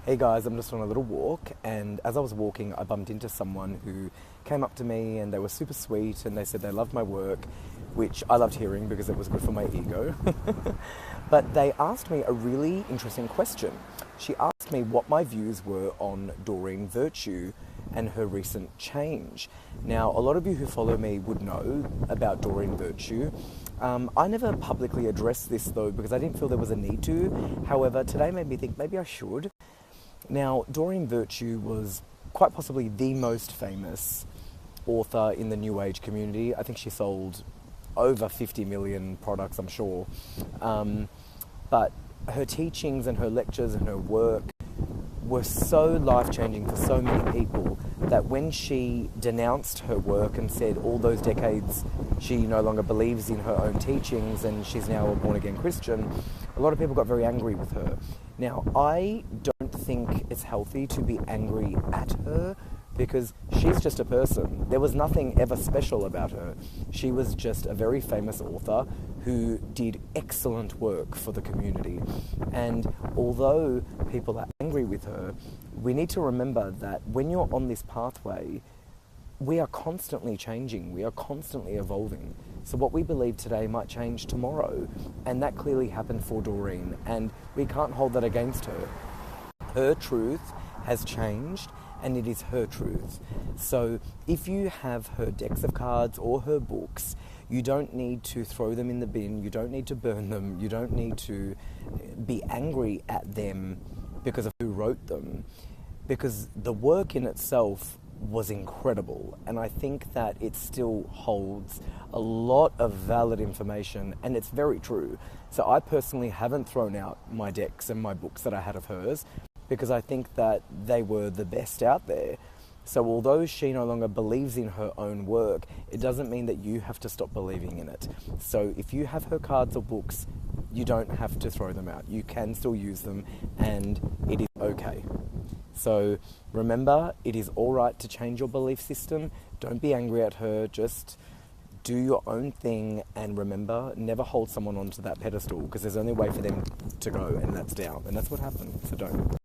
Hey guys, I'm just on a little walk, and as I was walking, I bumped into someone who came up to me and they were super sweet and they said they loved my work, which I loved hearing because it was good for my ego. But they asked me a really interesting question. She asked me what my views were on Doreen Virtue and her recent change. Now, a lot of you who follow me would know about Doreen Virtue. I never publicly addressed this though because I didn't feel there was a need to. However, today made me think maybe I should. Now, Doreen Virtue was quite possibly the most famous author in the New Age community. I think she sold over 50 million products, I'm sure. But her teachings and her lectures and her work were so life-changing for so many people that when she denounced her work and said all those decades she no longer believes in her own teachings and she's now a born-again Christian, a lot of people got very angry with her. Now, I don't think it's healthy to be angry at her because she's just a person. There was nothing ever special about her. She was just a very famous author who did excellent work for the community. And although people are angry with her, we need to remember that when you're on this pathway, we are constantly changing, we are constantly evolving. So what we believe today might change tomorrow, and that clearly happened for Doreen, and we can't hold that against her. Her truth has changed, and it is her truth. So if you have her decks of cards or her books, you don't need to throw them in the bin, you don't need to burn them, you don't need to be angry at them because of who wrote them, because the work in itself was incredible, and I think that it still holds a lot of valid information, and it's very true. So I personally haven't thrown out my decks and my books that I had of hers because I think that they were the best out there. So although she no longer believes in her own work, it doesn't mean that you have to stop believing in it. So if you have her cards or books, you don't have to throw them out. You can still use them, and it is okay. So remember, it is all right to change your belief system. Don't be angry at her. Just do your own thing, and remember, never hold someone onto that pedestal because there's only a way for them to go, and that's down. And that's what happened. So don't.